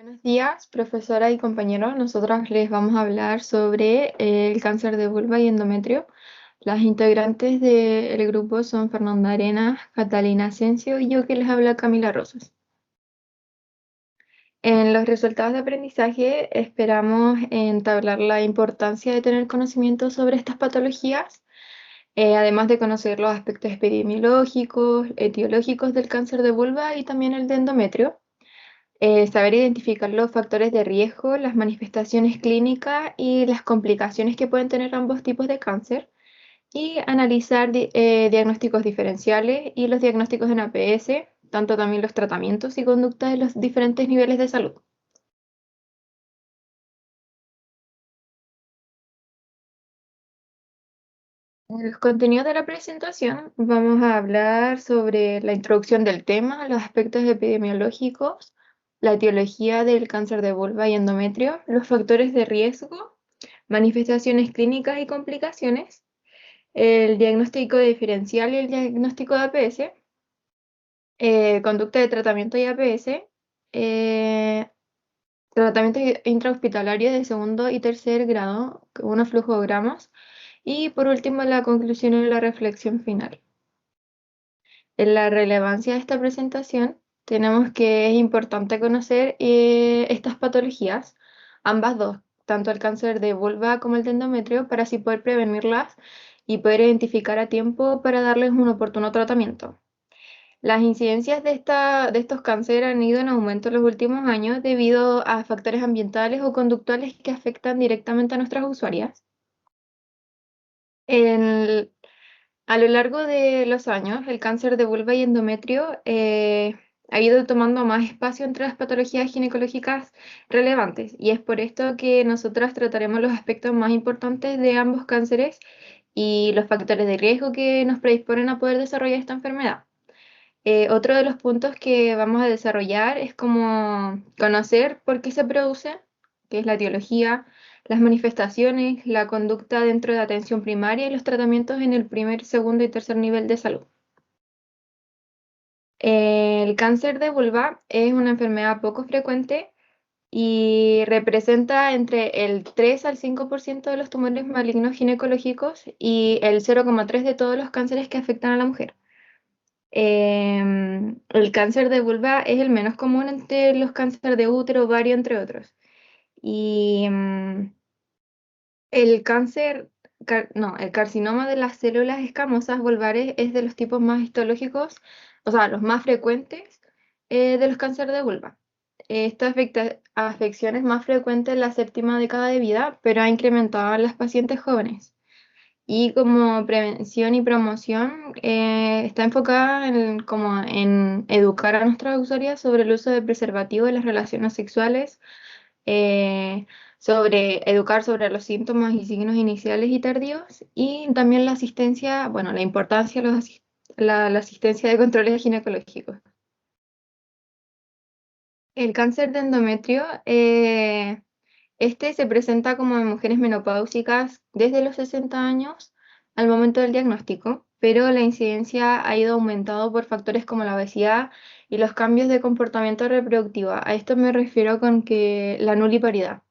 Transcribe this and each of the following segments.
Buenos días, profesora y compañeros. Nosotras les vamos a hablar sobre el cáncer de vulva y endometrio. Las integrantes del grupo son Fernanda Arenas, Catalina Asensio y yo que les habla Camila Rosas. En los resultados de aprendizaje esperamos entablar la importancia de tener conocimiento sobre estas patologías, además de conocer los aspectos epidemiológicos, etiológicos del cáncer de vulva y también el de endometrio. Saber identificar los factores de riesgo, las manifestaciones clínicas y las complicaciones que pueden tener ambos tipos de cáncer y analizar diagnósticos diferenciales y los diagnósticos en APS, tanto también los tratamientos y conductas de los diferentes niveles de salud. En los contenidos de la presentación vamos a hablar sobre la introducción del tema, los aspectos epidemiológicos, la etiología del cáncer de vulva y endometrio, los factores de riesgo, manifestaciones clínicas y complicaciones, el diagnóstico diferencial y el diagnóstico de APS, conducta de tratamiento y APS, eh, tratamiento intrahospitalario de segundo y tercer grado, con unos flujogramas, y por último la conclusión y la reflexión final. En la relevancia de esta presentación, tenemos que es importante conocer estas patologías, ambas dos, tanto el cáncer de vulva como el de endometrio, para así poder prevenirlas y poder identificar a tiempo para darles un oportuno tratamiento. Las incidencias de estos cánceres han ido en aumento en los últimos años debido a factores ambientales o conductuales que afectan directamente a nuestras usuarias. El- a lo largo de los años, el cáncer de vulva y endometrio ha ido tomando más espacio entre las patologías ginecológicas relevantes y es por esto que nosotras trataremos los aspectos más importantes de ambos cánceres y los factores de riesgo que nos predisponen a poder desarrollar esta enfermedad. Otro de los puntos que vamos a desarrollar es como conocer por qué se produce, que es la etiología, las manifestaciones, la conducta dentro de la atención primaria y los tratamientos en el primer, segundo y tercer nivel de salud. El cáncer de vulva es una enfermedad poco frecuente y representa entre el 3 al 5% de los tumores malignos ginecológicos y el 0,3% de todos los cánceres que afectan a la mujer. El cáncer de vulva es el menos común entre los cánceres de útero, ovario, entre otros. Y el el carcinoma de las células escamosas vulvares es de los tipos más histológicos, o sea, los más frecuentes de los cánceres de vulva. Esta afección es más frecuente en la séptima década de vida, pero ha incrementado en las pacientes jóvenes. Y como prevención y promoción, está enfocada como en educar a nuestras usuarias sobre el uso de preservativo en las relaciones sexuales, eh, sobre educar sobre los síntomas y signos iniciales y tardíos, y también la asistencia, bueno, la importancia de la asistencia de controles ginecológicos. El cáncer de endometrio, este se presenta como en mujeres menopáusicas desde los 60 años al momento del diagnóstico, pero la incidencia ha ido aumentando por factores como la obesidad y los cambios de comportamiento reproductivo. A esto me refiero con que la nuliparidad.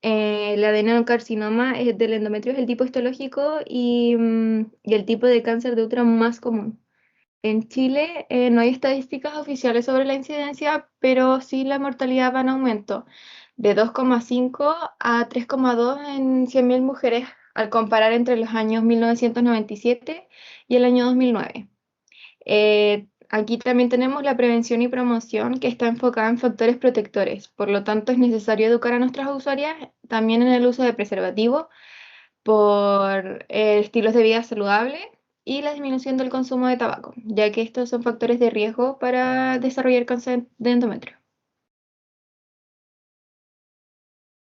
El adenocarcinoma del endometrio es el tipo histológico y el tipo de cáncer de útero más común. En Chile no hay estadísticas oficiales sobre la incidencia, pero sí la mortalidad va en aumento, de 2,5 a 3,2 en 100.000 mujeres, al comparar entre los años 1997 y el año 2009. Aquí también tenemos la prevención y promoción que está enfocada en factores protectores, por lo tanto es necesario educar a nuestras usuarias también en el uso de preservativo por estilos de vida saludable y la disminución del consumo de tabaco, ya que estos son factores de riesgo para desarrollar cáncer de endometrio.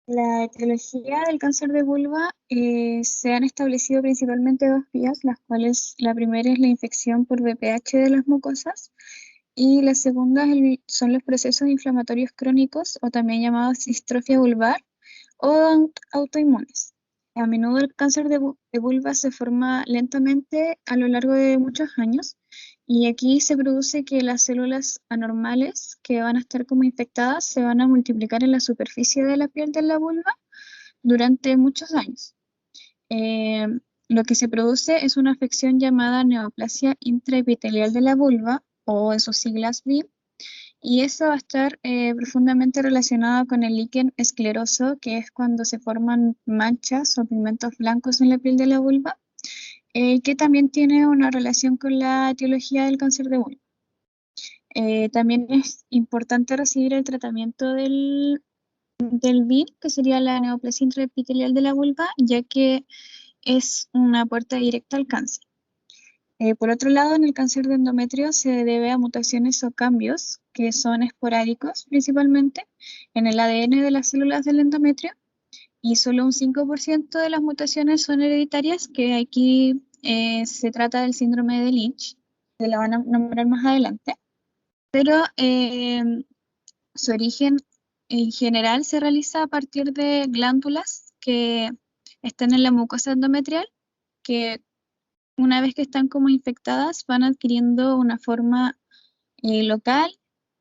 La etiología del cáncer de vulva se han establecido principalmente dos vías, las cuales la primera es la infección por VPH de las mucosas y la segunda son los procesos inflamatorios crónicos o también llamados distrofia vulvar o autoinmunes. A menudo el cáncer de vulva se forma lentamente a lo largo de muchos años Y aquí se produce que las células anormales que van a estar como infectadas se van a multiplicar en la superficie de la piel de la vulva durante muchos años. Eh, lo que se produce es una afección llamada neoplasia intraepitelial de la vulva, o en sus siglas BIM, y eso va a estar profundamente relacionado con el líquen escleroso, que es cuando se forman manchas o pigmentos blancos en la piel de la vulva, que también tiene una relación con la etiología del cáncer de vulva. También es importante recibir el tratamiento del BIM, que sería la neoplasia intraepitelial de la vulva, ya que es una puerta directa al cáncer. Por otro lado, en el cáncer de endometrio se debe a mutaciones o cambios que son esporádicos principalmente en el ADN de las células del endometrio, y solo un 5% de las mutaciones son hereditarias, que aquí se trata del síndrome de Lynch, que la van a nombrar más adelante, pero su origen en general se realiza a partir de glándulas que están en la mucosa endometrial, que una vez que están como infectadas van adquiriendo una forma local,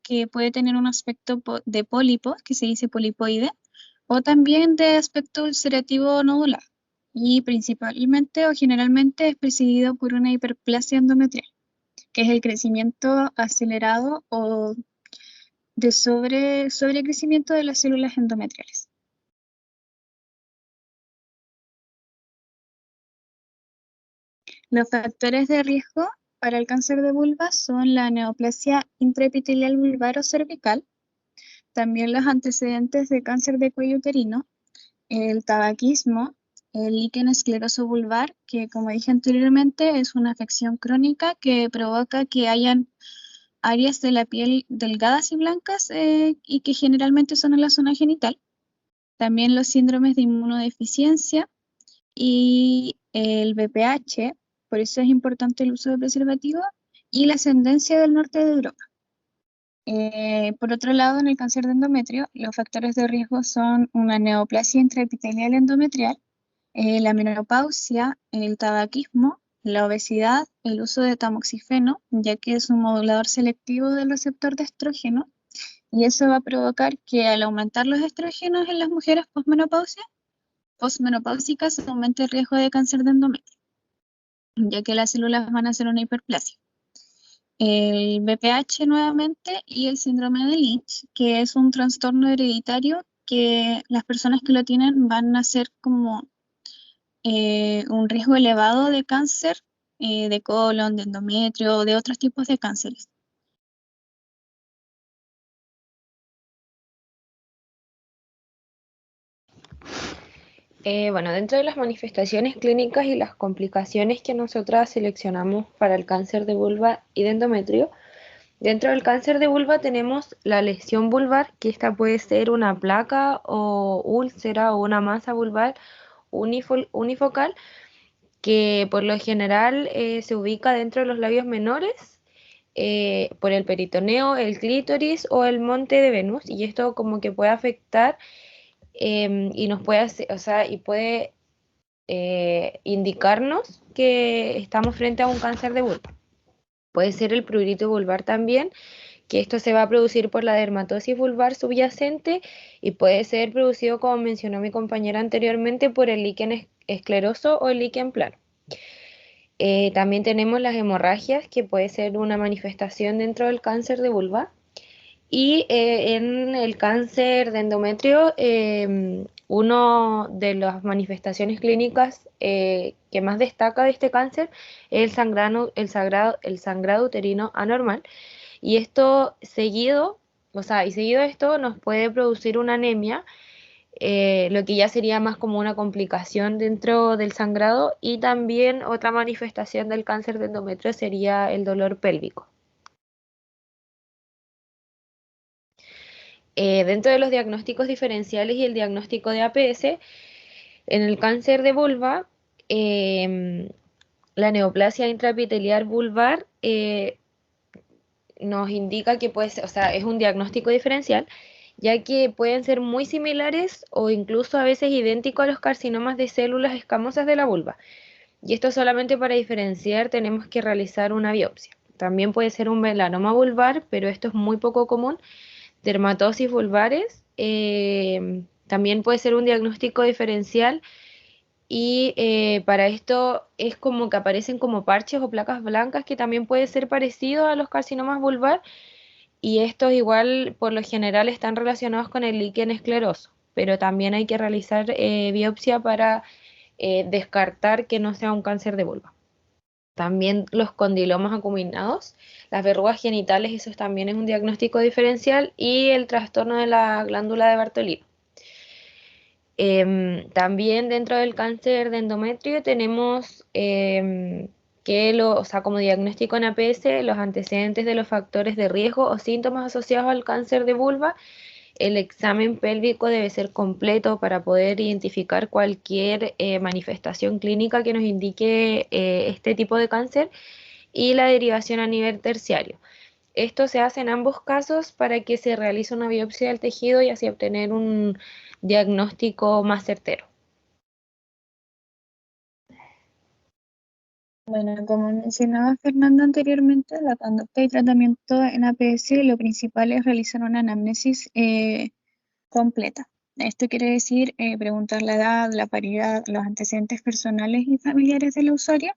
que puede tener un aspecto de pólipo, que se dice polipoide, o también de aspecto ulcerativo nodular. Y principalmente o generalmente es presidido por una hiperplasia endometrial, que es el crecimiento acelerado o de sobrecrecimiento de las células endometriales. Los factores de riesgo para el cáncer de vulva son la neoplasia intraepitelial vulvar o cervical, también los antecedentes de cáncer de cuello uterino, el tabaquismo, el líquen escleroso vulvar, que como dije anteriormente es una afección crónica que provoca que hayan áreas de la piel delgadas y blancas, y que generalmente son en la zona genital. También los síndromes de inmunodeficiencia y el BPH, por eso es importante el uso de preservativo, y la ascendencia del norte de Europa. Por otro lado, en el cáncer de endometrio, los factores de riesgo son una neoplasia intraepitelial endometrial, la menopausia, el tabaquismo, la obesidad, el uso de tamoxifeno, ya que es un modulador selectivo del receptor de estrógeno, y eso va a provocar que al aumentar los estrógenos en las mujeres posmenopáusicas aumente el riesgo de cáncer de endometrio, ya que las células van a hacer una hiperplasia. El BPH nuevamente y el síndrome de Lynch, que es un trastorno hereditario que las personas que lo tienen van a ser como un riesgo elevado de cáncer de colon, de endometrio, de otros tipos de cánceres. Bueno, dentro de las manifestaciones clínicas y las complicaciones que nosotras seleccionamos para el cáncer de vulva y de endometrio, dentro del cáncer de vulva tenemos la lesión vulvar, que esta puede ser una placa o úlcera o una masa vulvar unifocal, que por lo general se ubica dentro de los labios menores, por el peritoneo, el clítoris o el monte de Venus, y esto como que puede afectar y nos puede hacer, o sea, y puede indicarnos que estamos frente a un cáncer de vulva. Puede ser el prurito vulvar también, que esto se va a producir por la dermatosis vulvar subyacente, y puede ser producido, como mencionó mi compañera anteriormente, por el líquen escleroso o el líquen plano. También tenemos las hemorragias, que puede ser una manifestación dentro del cáncer de vulva. Y en el cáncer de endometrio, una de las manifestaciones clínicas que más destaca de este cáncer es el sangrado uterino anormal. Y esto seguido, o sea, y seguido esto nos puede producir una anemia, lo que ya sería más como una complicación dentro del sangrado. Y también otra manifestación del cáncer de endometrio sería el dolor pélvico. Dentro de los diagnósticos diferenciales y el diagnóstico de APS, en el cáncer de vulva, la neoplasia intraepitelial vulvar nos indica que puede ser, o sea, es un diagnóstico diferencial, ya que pueden ser muy similares o incluso a veces idénticos a los carcinomas de células escamosas de la vulva. Y esto solamente para diferenciar tenemos que realizar una biopsia. también puede ser un melanoma vulvar, pero esto es muy poco común, dermatosis vulvares, también puede ser un diagnóstico diferencial y para esto es como que aparecen como parches o placas blancas que también puede ser parecido a los carcinomas vulvar y estos igual por lo general están relacionados con el líquen escleroso, pero también hay que realizar biopsia para descartar que no sea un cáncer de vulva. También los condilomas acuminados, las verrugas genitales, eso también es un diagnóstico diferencial y el trastorno de la glándula de Bartolino. También dentro del cáncer de endometrio tenemos o sea, como diagnóstico en APS, los antecedentes de los factores de riesgo o síntomas asociados al cáncer de vulva. El examen pélvico debe ser completo para poder identificar cualquier manifestación clínica que nos indique este tipo de cáncer y la derivación a nivel terciario. Esto se hace en ambos casos para que se realice una biopsia del tejido y así obtener un diagnóstico más certero. Bueno, como mencionaba Fernando anteriormente, la conducta y tratamiento en APS, lo principal es realizar una anamnesis completa. Esto quiere decir preguntar la edad, la paridad, los antecedentes personales y familiares de la usuaria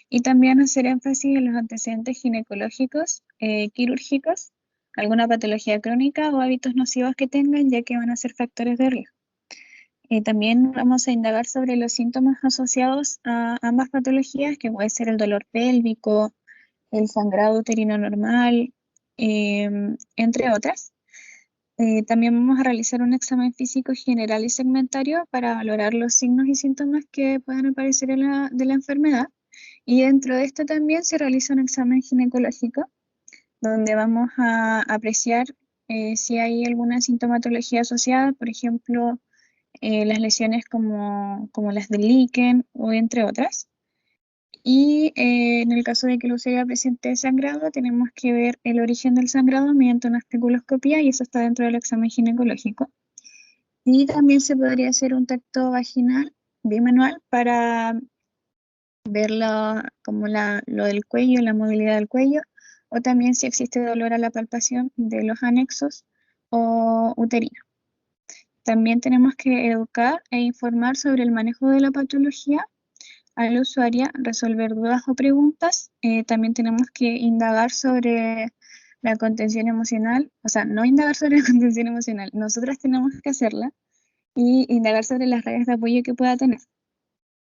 y también hacer énfasis en los antecedentes ginecológicos, quirúrgicos, alguna patología crónica o hábitos nocivos que tengan, ya que van a ser factores de riesgo. También vamos a indagar sobre los síntomas asociados a ambas patologías, que puede ser el dolor pélvico, el sangrado uterino normal, entre otras. También vamos a realizar un examen físico general y segmentario para valorar los signos y síntomas que puedan aparecer de la enfermedad. Y dentro de esto también se realiza un examen ginecológico, donde vamos a apreciar si hay alguna sintomatología asociada, por ejemplo, las lesiones como las del líquen o entre otras. Y en el caso de que la usuaria presente sangrado, tenemos que ver el origen del sangrado mediante una especuloscopía y eso está dentro del examen ginecológico. Y también se podría hacer un tacto vaginal bimanual para ver como lo del cuello, la movilidad del cuello, o también si existe dolor a la palpación de los anexos o uterina. También tenemos que educar e informar sobre el manejo de la patología a la usuaria, resolver dudas o preguntas. También tenemos que indagar sobre la contención emocional, o sea, no indagar sobre la contención emocional, nosotras tenemos que hacerla y indagar sobre las redes de apoyo que pueda tener.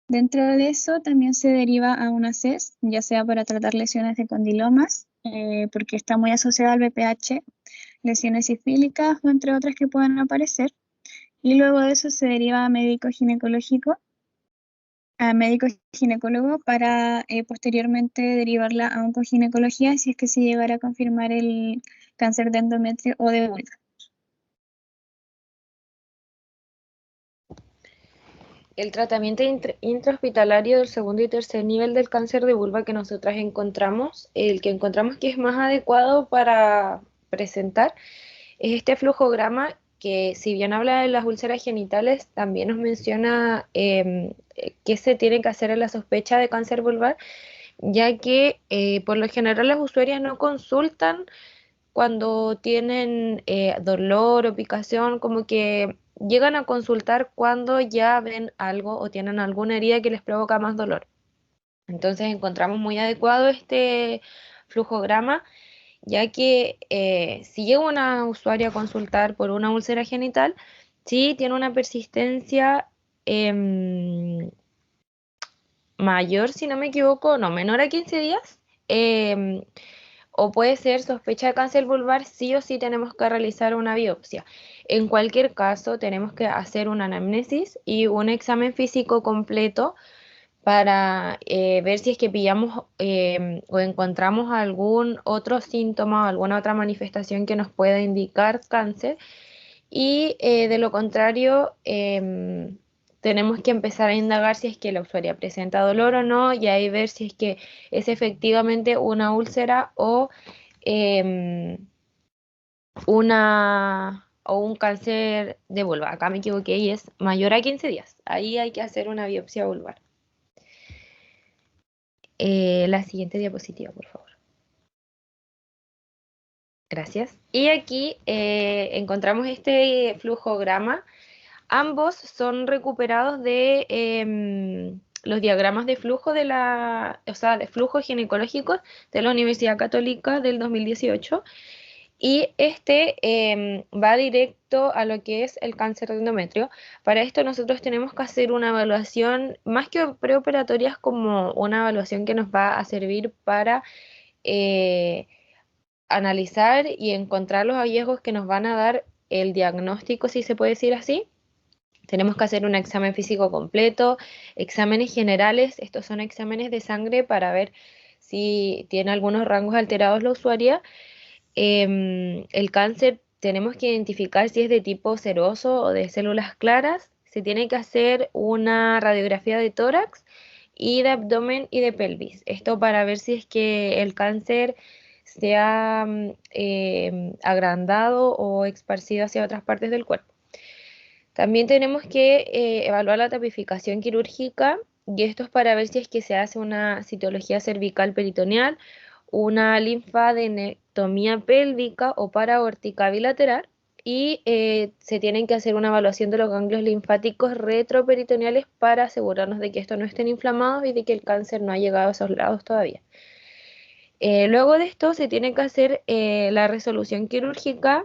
Dentro de eso también se deriva a una CES, ya sea para tratar lesiones de condilomas, porque está muy asociada al BPH, lesiones sifílicas o entre otras que puedan aparecer. Y luego de eso se deriva a médico ginecológico, a médico ginecólogo para posteriormente derivarla a oncoginecología si es que se llegara a confirmar el cáncer de endometrio o de vulva. El tratamiento intrahospitalario del segundo y tercer nivel del cáncer de vulva que nosotras encontramos, el que encontramos que es más adecuado para presentar, es este flujograma que si bien habla de las úlceras genitales, también nos menciona qué se tiene que hacer en la sospecha de cáncer vulvar, ya que por lo general las usuarias no consultan cuando tienen dolor o picación, como que llegan a consultar cuando ya ven algo o tienen alguna herida que les provoca más dolor. Entonces encontramos muy adecuado este flujograma, ya que si llega una usuaria a consultar por una úlcera genital, sí tiene una persistencia mayor, si no me equivoco, no, menor a 15 días. em, o puede ser sospecha de cáncer vulvar, sí o sí tenemos que realizar una biopsia. En cualquier caso, tenemos que hacer una anamnesis y un examen físico completo para ver si es que pillamos o encontramos algún otro síntoma o alguna otra manifestación que nos pueda indicar cáncer. Y de lo contrario, tenemos que empezar a indagar si es que la usuaria presenta dolor o no y ahí ver si es que es efectivamente una úlcera o em, o un cáncer de vulva. Acá me equivoqué y es mayor a 15 días. Ahí hay que hacer una biopsia vulvar. La siguiente diapositiva, por favor. Gracias. Y aquí encontramos este flujograma. Ambos son recuperados de los diagramas de flujo de flujos ginecológicos de la Universidad Católica del 2018. Y este va directo a lo que es el cáncer de endometrio. Para esto nosotros tenemos que hacer una evaluación, más que preoperatoria, es como una evaluación que nos va a servir para eh, analizar y encontrar los hallazgos que nos van a dar el diagnóstico, si se puede decir así. Tenemos que hacer un examen físico completo, exámenes generales, estos son exámenes de sangre para ver si tiene algunos rangos alterados la usuaria. El cáncer tenemos que identificar si es de tipo seroso o de células claras. Se tiene que hacer una radiografía de tórax y de abdomen y de pelvis. Esto para ver si es que el cáncer se ha agrandado o esparcido hacia otras partes del cuerpo. También tenemos que evaluar la tapificación quirúrgica y esto es para ver si es que se hace una citología cervical peritoneal, una linfadenectomía pélvica o paraórtica bilateral y se tienen que hacer una evaluación de los ganglios linfáticos retroperitoneales para asegurarnos de que estos no estén inflamados y de que el cáncer no ha llegado a esos lados todavía. Luego de esto se tiene que hacer la resolución quirúrgica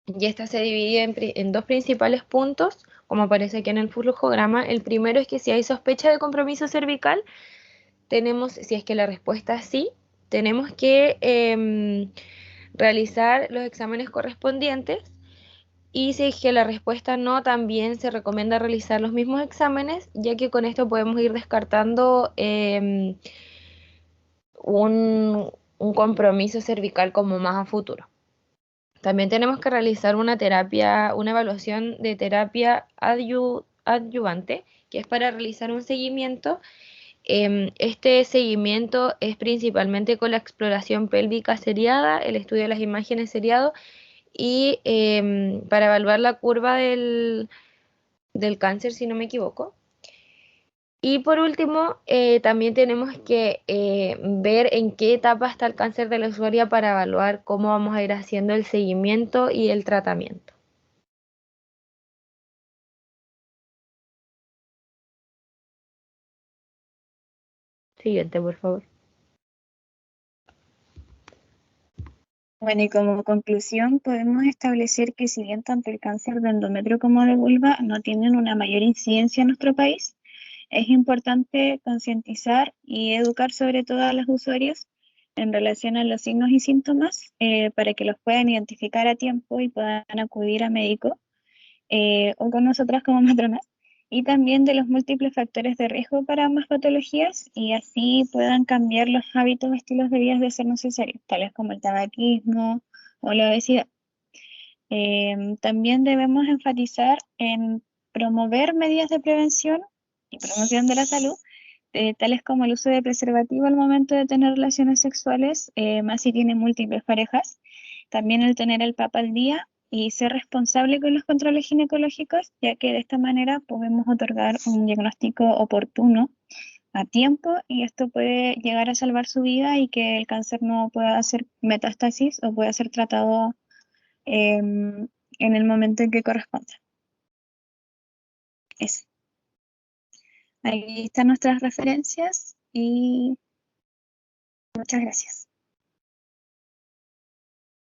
y esta se divide en dos principales puntos, como aparece aquí en el flujograma. El primero es que si hay sospecha de compromiso cervical, si es que la respuesta es sí, tenemos que realizar los exámenes correspondientes. Y si es que la respuesta no, también se recomienda realizar los mismos exámenes, ya que con esto podemos ir descartando un compromiso cervical como más a futuro. También tenemos que realizar una evaluación de terapia adyuvante, que es para realizar un seguimiento. Este seguimiento es principalmente con la exploración pélvica seriada, el estudio de las imágenes seriado y para evaluar la curva del cáncer, si no me equivoco. Y por último, también tenemos que ver en qué etapa está el cáncer de la usuaria para evaluar cómo vamos a ir haciendo el seguimiento y el tratamiento. Siguiente, por favor. Bueno, y como conclusión podemos establecer que si bien tanto el cáncer de endometrio como de vulva no tienen una mayor incidencia en nuestro país, es importante concientizar y educar sobre todo a los usuarios en relación a los signos y síntomas para que los puedan identificar a tiempo y puedan acudir a médico o con nosotras como matronas, y también de los múltiples factores de riesgo para ambas patologías y así puedan cambiar los hábitos o estilos de vida de ser necesario, tales como el tabaquismo o la obesidad. También debemos enfatizar en promover medidas de prevención y promoción de la salud, tales como el uso de preservativo al momento de tener relaciones sexuales, más si tienen múltiples parejas. También el tener el PAP al día y ser responsable con los controles ginecológicos, ya que de esta manera podemos otorgar un diagnóstico oportuno a tiempo y esto puede llegar a salvar su vida y que el cáncer no pueda hacer metástasis o pueda ser tratado en el momento en que corresponda. Eso. Ahí están nuestras referencias y muchas gracias.